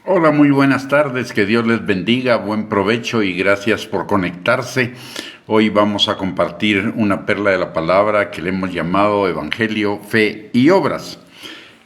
Hola, muy buenas tardes, que Dios les bendiga, buen provecho y gracias por conectarse. Hoy vamos a compartir una perla de la palabra que le hemos llamado Evangelio, Fe y Obras.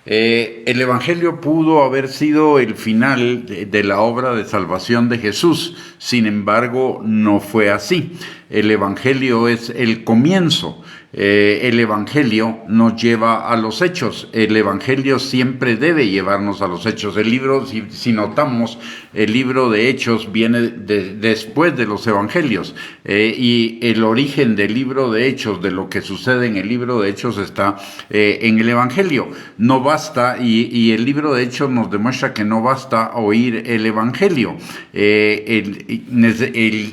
El Evangelio pudo haber sido el final de la obra de salvación de Jesús, sin embargo no fue así. El Evangelio es el comienzo. El Evangelio nos lleva a los hechos. El Evangelio siempre debe llevarnos a los hechos. El libro, si notamos, el libro de Hechos viene después de los Evangelios. Y el origen del libro de Hechos, de lo que sucede en el libro de Hechos, está en el Evangelio. No basta, y el libro de Hechos nos demuestra que no basta oír el Evangelio. El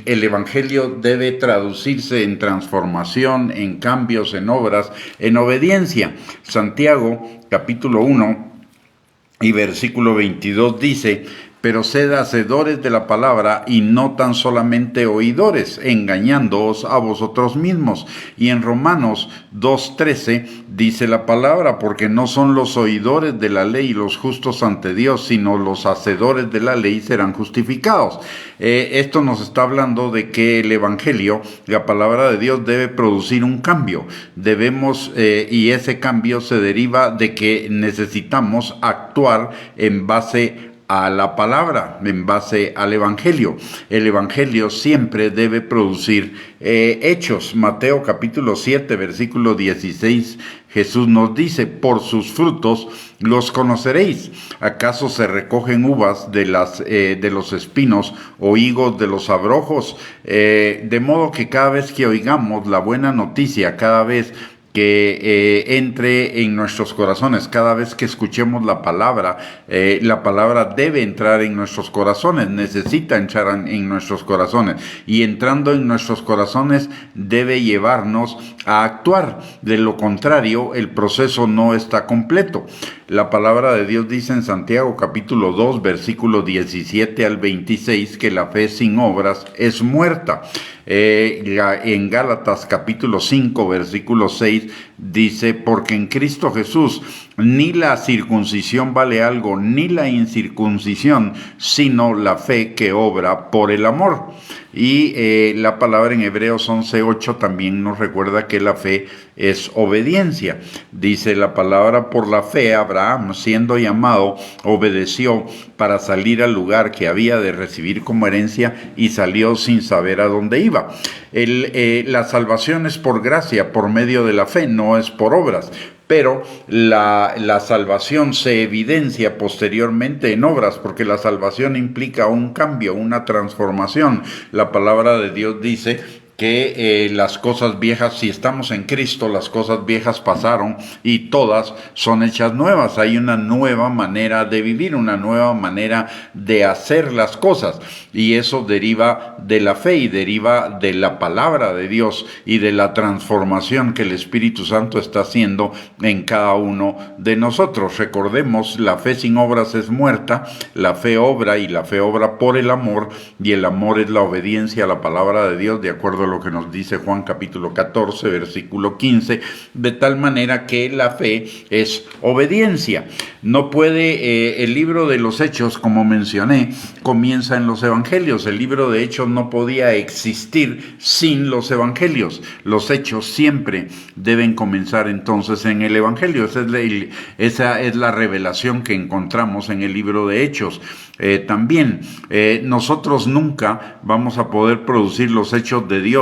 Evangelio debe traducirse en transformación, en cambios, en obras, en obediencia. Santiago, capítulo 1 y versículo 22 dice: pero sed hacedores de la palabra y no tan solamente oidores, engañándoos a vosotros mismos. Y en Romanos 2:13 dice la palabra: porque no son los oidores de la ley los justos ante Dios, sino los hacedores de la ley serán justificados. Esto nos está hablando de que el Evangelio, la palabra de Dios, debe producir un cambio. Y ese cambio se deriva de que necesitamos actuar en base a la palabra, en base al Evangelio. El Evangelio siempre debe producir hechos. Mateo capítulo 7, versículo 16, Jesús nos dice: por sus frutos los conoceréis. ¿Acaso se recogen uvas de los espinos o higos de los abrojos? De modo que cada vez que oigamos la buena noticia, cada vez que entre en nuestros corazones, cada vez que escuchemos la palabra debe entrar en nuestros corazones, necesita entrar en nuestros corazones, y entrando en nuestros corazones debe llevarnos a actuar. De lo contrario, el proceso no está completo. La palabra de Dios dice en Santiago capítulo 2, versículo 17 al 26, que la fe sin obras es muerta. En Gálatas capítulo 5, versículo 6 dice: porque en Cristo Jesús ni la circuncisión vale algo, ni la incircuncisión, sino la fe que obra por el amor. Y la palabra en Hebreos 11:8 también nos recuerda que la fe es obediencia. Dice la palabra: por la fe Abraham, siendo llamado, obedeció para salir al lugar que había de recibir como herencia, y salió sin saber a dónde iba. La salvación es por gracia, por medio de la fe, no es por obras. Pero la salvación se evidencia posteriormente en obras, porque la salvación implica un cambio, una transformación. La palabra de Dios dice que las cosas viejas, si estamos en Cristo, las cosas viejas pasaron y todas son hechas nuevas. Hay una nueva manera de vivir, una nueva manera de hacer las cosas, y eso deriva de la fe y deriva de la palabra de Dios y de la transformación que el Espíritu Santo está haciendo en cada uno de nosotros. Recordemos, la fe sin obras es muerta. La fe obra, y la fe obra por el amor, y el amor es la obediencia a la palabra de Dios, de acuerdo a lo que nos dice Juan capítulo 14, versículo 15, de tal manera que la fe es obediencia. No puede, el libro de los Hechos, como mencioné, comienza en los Evangelios. El libro de Hechos no podía existir sin los Evangelios. Los Hechos siempre deben comenzar entonces en el Evangelio. Esa es la revelación que encontramos en el libro de Hechos. También nosotros nunca vamos a poder producir los hechos de Dios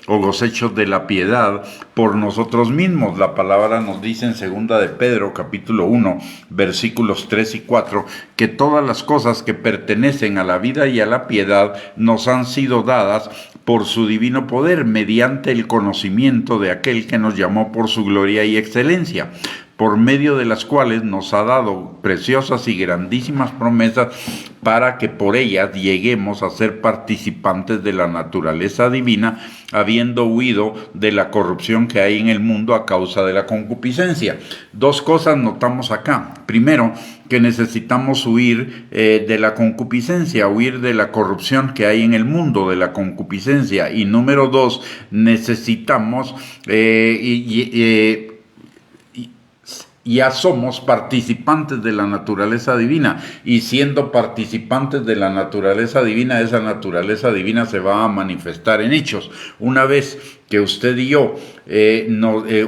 o los hechos de la piedad por nosotros mismos. La palabra nos dice en 2 de Pedro capítulo 1, versículos 3 y 4, que todas las cosas que pertenecen a la vida y a la piedad nos han sido dadas por su divino poder, mediante el conocimiento de aquel que nos llamó por su gloria y excelencia, por medio de las cuales nos ha dado preciosas y grandísimas promesas, para que por ellas lleguemos a ser participantes de la naturaleza divina, habiendo huido de la corrupción que hay en el mundo a causa de la concupiscencia. Dos cosas notamos acá. Primero, que necesitamos huir de la concupiscencia, huir de la corrupción que hay en el mundo, de la concupiscencia. Y número dos, necesitamos ya somos participantes de la naturaleza divina, y siendo participantes de la naturaleza divina, esa naturaleza divina se va a manifestar en hechos. Una vez que usted y yo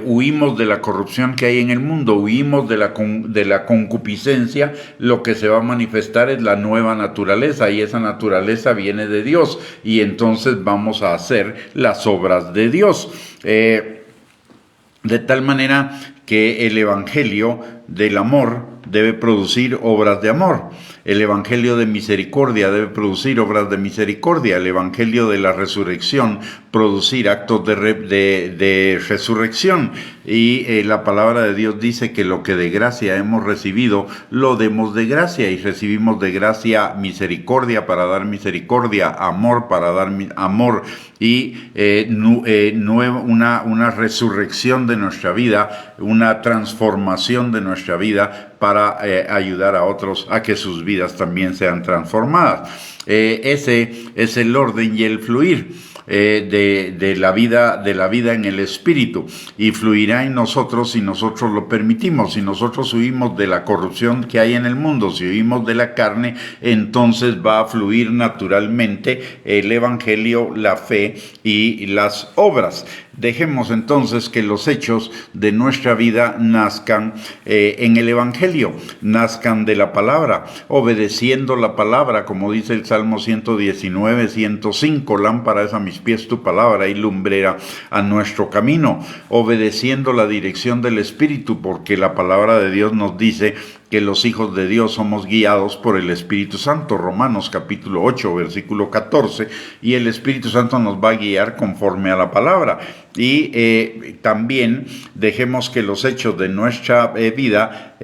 huimos de la corrupción que hay en el mundo, huimos de la concupiscencia, lo que se va a manifestar es la nueva naturaleza, y esa naturaleza viene de Dios, y entonces vamos a hacer las obras de Dios. De tal manera que el evangelio del amor debe producir obras de amor. El evangelio de misericordia debe producir obras de misericordia. El evangelio de la resurrección producir actos de resurrección. Y la palabra de Dios dice que lo que de gracia hemos recibido, lo demos de gracia, y recibimos de gracia misericordia para dar misericordia, amor para dar amor, y una resurrección de nuestra vida, una transformación de nuestra vida para ayudar a otros a que sus vidas también sean transformadas. Ese es el orden y el fluir de la vida en el Espíritu, y fluirá en nosotros si nosotros lo permitimos. Si nosotros huimos de la corrupción que hay en el mundo, si huimos de la carne, entonces va a fluir naturalmente el evangelio, la fe y las obras. Dejemos entonces que los hechos de nuestra vida nazcan en el evangelio, nazcan de la palabra, obedeciendo la palabra, como dice el Salmo 119, 105, lámpara es a mis pies tu palabra y lumbrera a nuestro camino, obedeciendo la dirección del Espíritu, porque la palabra de Dios nos dice que los hijos de Dios somos guiados por el Espíritu Santo, Romanos capítulo 8, versículo 14, y el Espíritu Santo nos va a guiar conforme a la palabra. Y también dejemos que los hechos de nuestra vida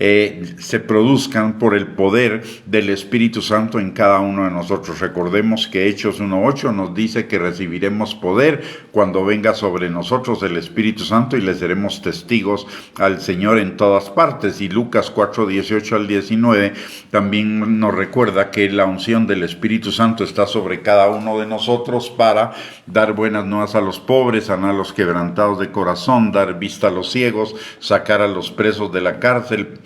se produzcan por el poder del Espíritu Santo en cada uno de nosotros. Recordemos que Hechos 1:8 nos dice que recibiremos poder cuando venga sobre nosotros el Espíritu Santo, y le seremos testigos al Señor en todas partes. Y Lucas 4:18 al 19 también nos recuerda que la unción del Espíritu Santo está sobre cada uno de nosotros para dar buenas nuevas a los pobres, sanar a los quebrantados de corazón, dar vista a los ciegos, sacar a los presos de la cárcel,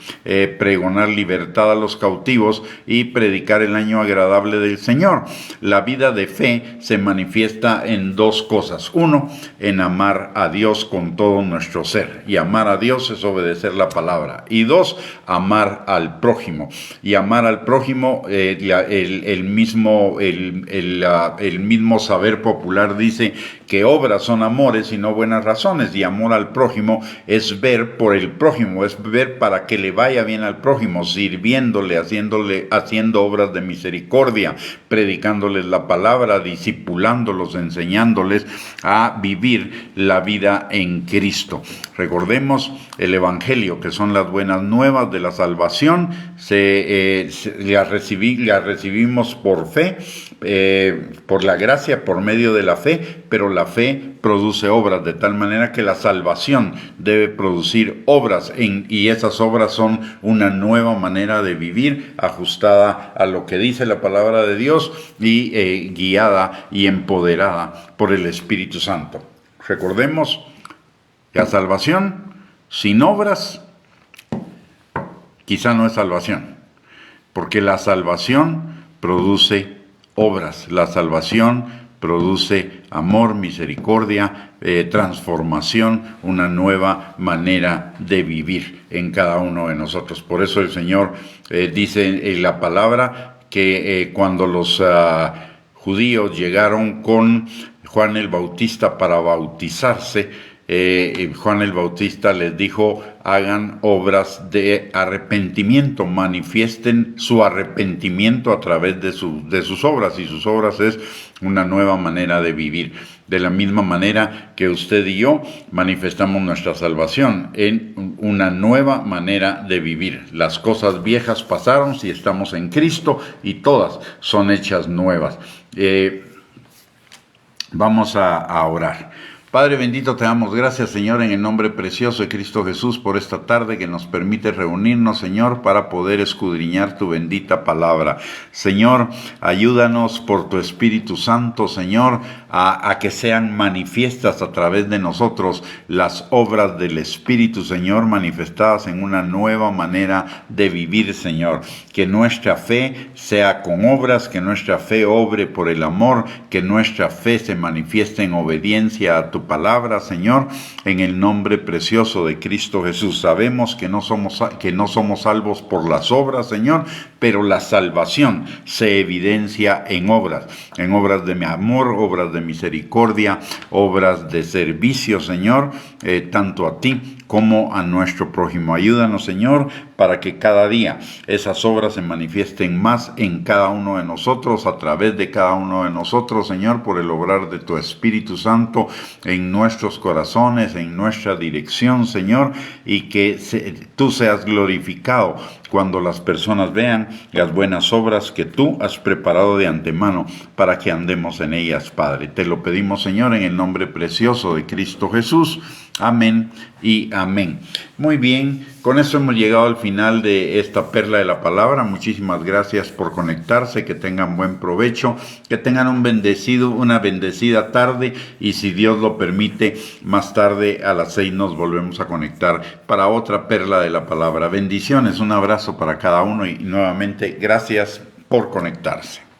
pregonar libertad a los cautivos y predicar el año agradable del Señor. La vida de fe se manifiesta en dos cosas. Uno, en amar a Dios con todo nuestro ser, y amar a Dios es obedecer la palabra. Y dos, amar al prójimo. Y amar al prójimo, el mismo saber popular dice que obras son amores y no buenas razones, y amor al prójimo es ver por el prójimo, es ver para que le vaya bien al prójimo, sirviéndole, haciendo obras de misericordia, predicándoles la palabra, discipulándolos, enseñándoles a vivir la vida en Cristo. Recordemos el evangelio, que son las buenas nuevas de la salvación. La recibimos por fe, por la gracia, por medio de la fe, pero la fe produce obras, de tal manera que la salvación debe producir obras, y esas obras son una nueva manera de vivir, ajustada a lo que dice la palabra de Dios y guiada y empoderada por el Espíritu Santo. Recordemos que la salvación sin obras quizá no es salvación, porque la salvación produce obras, la salvación produce amor, misericordia, transformación, una nueva manera de vivir en cada uno de nosotros. Por eso el Señor dice en la palabra que cuando los judíos llegaron con Juan el Bautista para bautizarse, Juan el Bautista les dijo: hagan obras de arrepentimiento, manifiesten su arrepentimiento a través de sus obras, y sus obras es una nueva manera de vivir. De la misma manera que usted y yo manifestamos nuestra salvación en una nueva manera de vivir. Las cosas viejas pasaron si estamos en Cristo, y todas son hechas nuevas. Vamos a orar. Padre bendito, te damos gracias, Señor, en el nombre precioso de Cristo Jesús, por esta tarde que nos permite reunirnos, Señor, para poder escudriñar tu bendita palabra. Señor, ayúdanos por tu Espíritu Santo, Señor, a que sean manifiestas a través de nosotros las obras del Espíritu, Señor, manifestadas en una nueva manera de vivir, Señor. Que nuestra fe sea con obras, que nuestra fe obre por el amor, que nuestra fe se manifieste en obediencia a tu palabra, Señor, en el nombre precioso de Cristo Jesús. Sabemos que no somos salvos por las obras, Señor, pero la salvación se evidencia en obras de mi amor, obras de misericordia, obras de servicio, Señor, tanto a ti como a nuestro prójimo. Ayúdanos, Señor, para que cada día esas obras se manifiesten más en cada uno de nosotros, a través de cada uno de nosotros, Señor, por el obrar de tu Espíritu Santo en nuestros corazones, en nuestra dirección, Señor, y que tú seas glorificado cuando las personas vean las buenas obras que tú has preparado de antemano para que andemos en ellas, Padre. Te lo pedimos, Señor, en el nombre precioso de Cristo Jesús. Amén y amén. Muy bien, con eso hemos llegado al final de esta perla de la palabra. Muchísimas gracias por conectarse, que tengan buen provecho, que tengan una bendecida tarde, y si Dios lo permite, más tarde a las 6 nos volvemos a conectar para otra perla de la palabra. Bendiciones, un abrazo para cada uno y nuevamente gracias por conectarse.